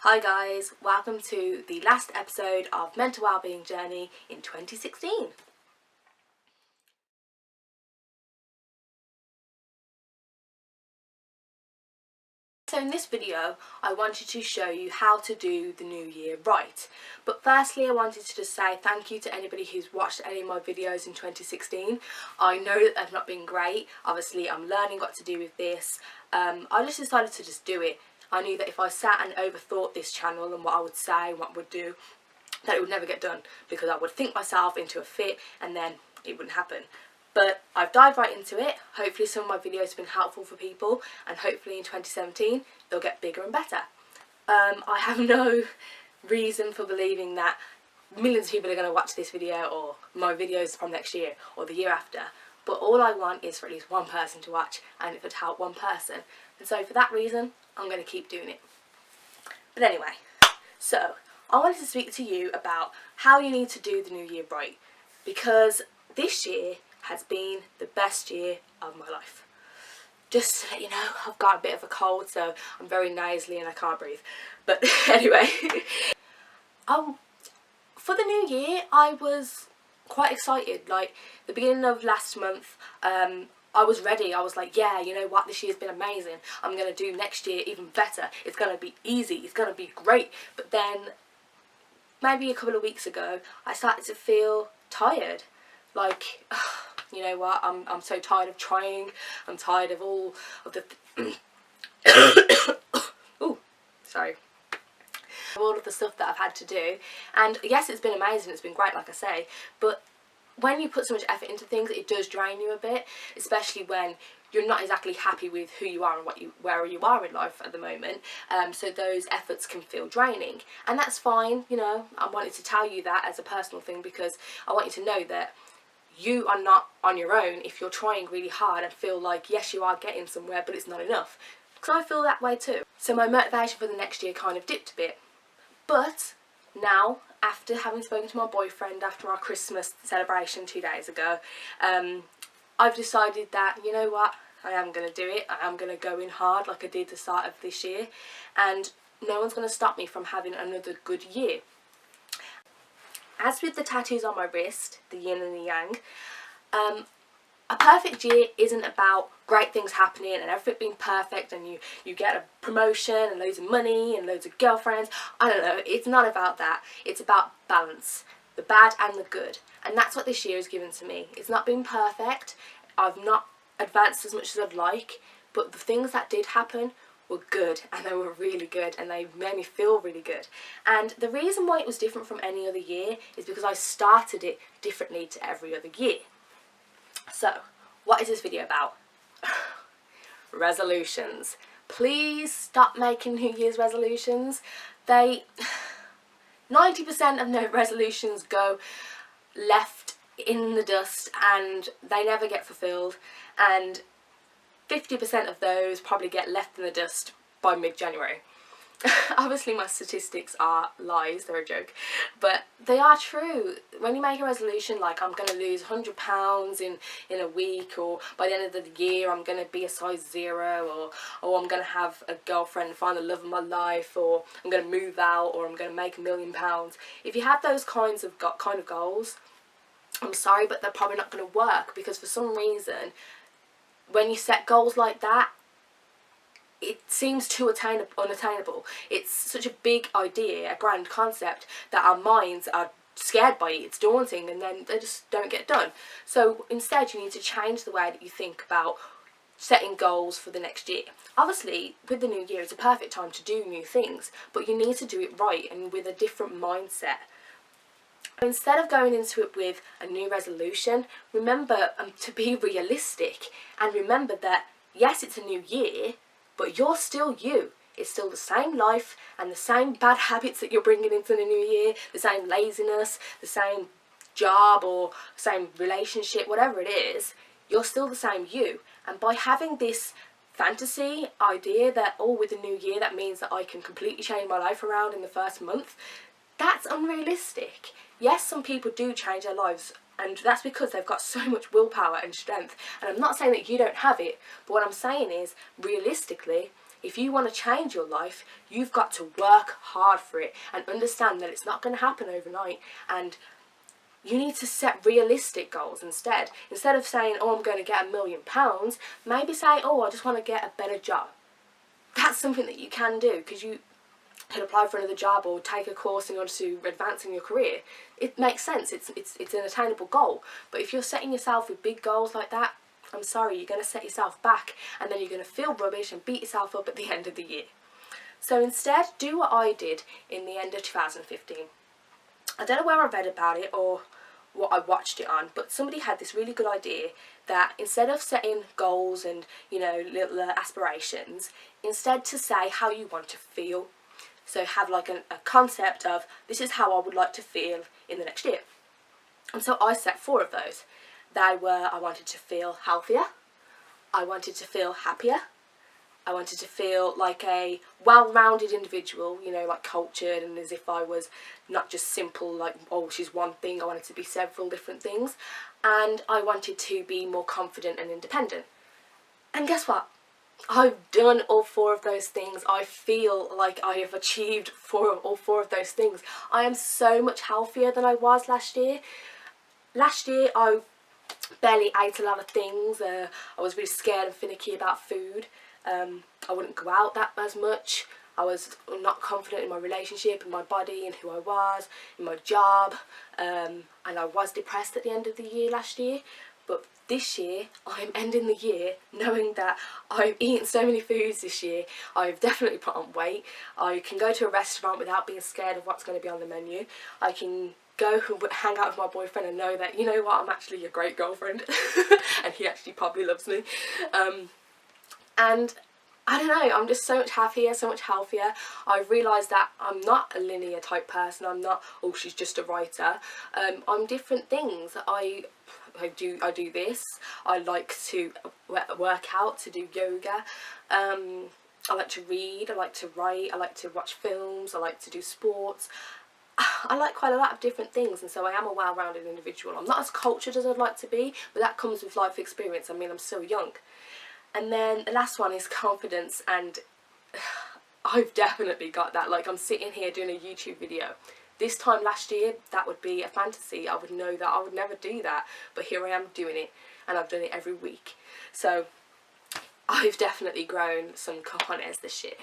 Hi guys, welcome to the last episode of Mental Wellbeing Journey in 2016. So in this video, I wanted to show you how to do the new year right. But firstly, I wanted to just say thank you to anybody who's watched any of my videos in 2016. I know that they've not been great. Obviously, I'm learning what to do with this. I just decided to just do it. I knew that if I sat and overthought this channel and what I would say, what I would do, that it would never get done, because I would think myself into a fit and then it wouldn't happen. But I've dived right into it. Hopefully some of my videos have been helpful for people, and hopefully in 2017 they'll get bigger and better. I have no reason for believing that millions of people are going to watch this video or my videos from next year or the year after, but all I want is for at least one person to watch, and it would help one person. And so for that reason, I'm going to keep doing it. But anyway, so I wanted to speak to you about how you need to do the new year right, because this year has been the best year of my life. Just to let you know, I've got a bit of a cold, so I'm very nasally and I can't breathe. But anyway, for the new year, I was quite excited. Like the beginning of last month, I was ready. I was like, yeah, you know what, this year's been amazing. I'm going to do next year even better. It's going to be easy. It's going to be great. But then maybe a couple of weeks ago, I started to feel tired. Like, you know what, I'm so tired of trying. I'm tired of all of the ooh, sorry. All of the stuff that I've had to do. And yes, it's been amazing, it's been great, like I say, but when you put so much effort into things, it does drain you a bit, especially when you're not exactly happy with who you are and where you are in life at the moment. So those efforts can feel draining, and that's fine. You know, I wanted to tell you that as a personal thing, because I want you to know that you are not on your own if you're trying really hard and feel like, yes, you are getting somewhere, but it's not enough. Because I feel that way too. So my motivation for the next year kind of dipped a bit. But now, after having spoken to my boyfriend after our Christmas celebration 2 days ago, I've decided that, you know what, I am going to do it. I am going to go in hard like I did at the start of this year. And no one's going to stop me from having another good year. As with the tattoos on my wrist, the yin and the yang, a perfect year isn't about great things happening and everything being perfect and you get a promotion and loads of money and loads of girlfriends. I don't know, it's not about that. It's about balance, the bad and the good. And that's what this year has given to me. It's not been perfect. I've not advanced as much as I'd like, but the things that did happen were good, and they were really good, and they made me feel really good. And the reason why it was different from any other year is because I started it differently to every other year. So, what is this video about? Resolutions. Please stop making New Year's resolutions. 90% of no resolutions go left in the dust and they never get fulfilled, and 50% of those probably get left in the dust by mid-January. Obviously my statistics are lies, they're a joke, but they are true. When you make a resolution like, I'm going to lose £100 in a week, or by the end of the year I'm going to be a size 0, or I'm going to have a girlfriend and find the love of my life, or I'm going to move out, or I'm going to make £1 million. If you have those kinds of goals, I'm sorry, but they're probably not going to work, because for some reason when you set goals like that, it seems too unattainable. It's such a big idea, a grand concept, that our minds are scared by it. It's daunting, and then they just don't get done. So instead you need to change the way that you think about setting goals for the next year. Obviously with the new year it's a perfect time to do new things, but you need to do it right and with a different mindset. Instead of going into it with a new resolution, remember to be realistic, and remember that yes, it's a new year, but you're still you. It's still the same life and the same bad habits that you're bringing into the new year, the same laziness, the same job or same relationship, whatever it is, you're still the same you. And by having this fantasy idea that, oh, with the new year that means that I can completely change my life around in the first month, that's unrealistic. Yes, some people do change their lives, and that's because they've got so much willpower and strength. And I'm not saying that you don't have it, but what I'm saying is, realistically, If you want to change your life, you've got to work hard for it and understand that it's not going to happen overnight. And you need to set realistic goals instead. Instead of saying, oh, I'm going to get £1 million, maybe say, oh, I just want to get a better job. That's something that you can do, because you can apply for another job or take a course in order to advance in your career. It makes sense. It's an attainable goal. But if you're setting yourself with big goals like that, I'm sorry, you're going to set yourself back, and then you're going to feel rubbish and beat yourself up at the end of the year. So instead, do what I did in the end of 2015. I don't know where I read about it or what I watched it on, but somebody had this really good idea that instead of setting goals and, you know, little aspirations, instead to say how you want to feel. So have like a concept of, this is how I would like to feel in the next year. And so I set 4 of those. They were, I wanted to feel healthier, I wanted to feel happier, I wanted to feel like a well-rounded individual, you know, like cultured, and as if I was not just simple, like, oh, she's one thing. I wanted to be several different things. And I wanted to be more confident and independent. And guess what? I've done all 4 of those things. I feel like I have achieved all 4 of those things. I am so much healthier than I was last year. Last year, I barely ate a lot of things. I was really scared and finicky about food. I wouldn't go out that as much. I was not confident in my relationship, in my body, in who I was, in my job, and I was depressed at the end of the year last year. But this year, I'm ending the year knowing that I've eaten so many foods this year. I've definitely put on weight. I can go to a restaurant without being scared of what's going to be on the menu. I can go hang out with my boyfriend and know that, you know what, I'm actually a great girlfriend and he actually probably loves me. And I don't know, I'm just so much happier, so much healthier. I've realised that I'm not a linear type person. I'm not, oh, she's just a writer. I'm different things. I do this. I like to work out, to do yoga. I like to read, I like to write, I like to watch films, I like to do sports. I like quite a lot of different things, and so I am a well-rounded individual. I'm not as cultured as I'd like to be, but that comes with life experience. I mean, I'm so young. And then the last one is confidence, and I've definitely got that. Like, I'm sitting here doing a YouTube video. This time last year, that would be a fantasy. I would know that I would never do that, but here I am doing it, and I've done it every week. So I've definitely grown some cojones this year.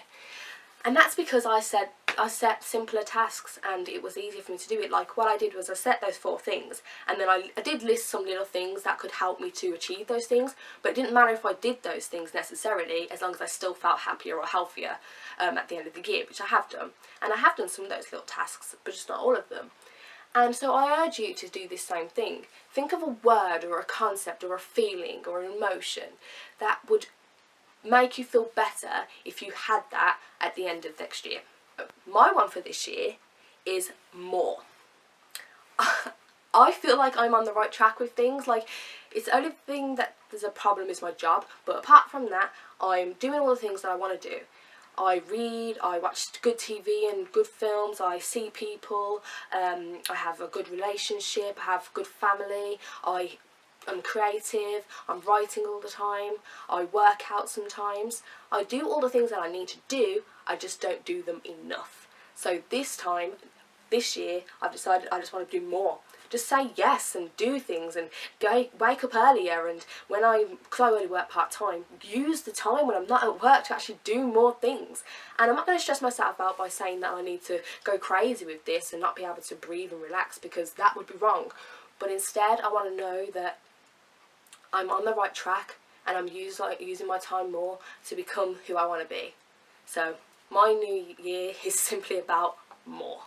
And that's because I set simpler tasks, and it was easier for me to do it. Like, what I did was I set those 4 things, and then I did list some little things that could help me to achieve those things, but it didn't matter if I did those things necessarily, as long as I still felt happier or healthier at the end of the year, which I have done. And I have done some of those little tasks, but just not all of them. And so I urge you to do this same thing. Think of a word or a concept or a feeling or an emotion that would make you feel better if you had that at the end of next year. My one for this year is more. I feel like I'm on the right track with things. Like, it's the only thing that there's a problem is my job, but apart from that, I'm doing all the things that I want to do. I read, I watch good TV and good films, I see people, I have a good relationship, I have good family, I'm creative, I'm writing all the time, I work out sometimes. I do all the things that I need to do, I just don't do them enough. So this year, I've decided I just want to do more. Just say yes and do things, and wake up earlier, and because I only work part-time, use the time when I'm not at work to actually do more things. And I'm not going to stress myself out by saying that I need to go crazy with this and not be able to breathe and relax, because that would be wrong. But instead, I want to know that I'm on the right track, and I'm using my time more to become who I want to be. So my new year is simply about more.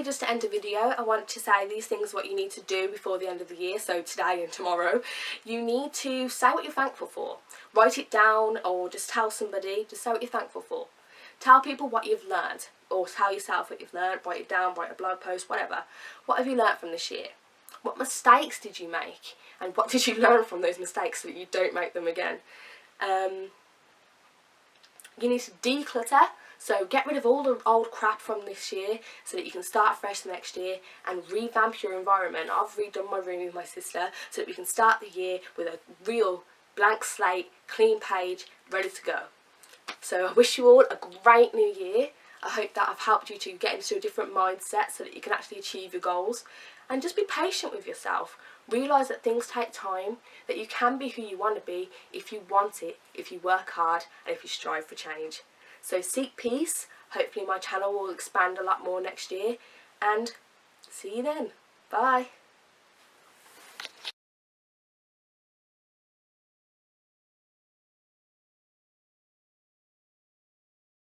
Just to end the video, I want to say these things what you need to do before the end of the year, so today and tomorrow. You need to say what you're thankful for. Write it down, or just tell somebody, just say what you're thankful for. Tell people what you've learned, or tell yourself what you've learned, write it down, write a blog post, whatever. What have you learned from this year? What mistakes did you make? And what did you learn from those mistakes so that you don't make them again? You need to declutter. So get rid of all the old crap from this year so that you can start fresh the next year and revamp your environment. I've redone my room with my sister so that we can start the year with a real blank slate, clean page, ready to go. So I wish you all a great new year. I hope that I've helped you to get into a different mindset so that you can actually achieve your goals. And just be patient with yourself. Realise that things take time, that you can be who you want to be if you want it, if you work hard and if you strive for change. So seek peace. Hopefully my channel will expand a lot more next year, and see you then. Bye.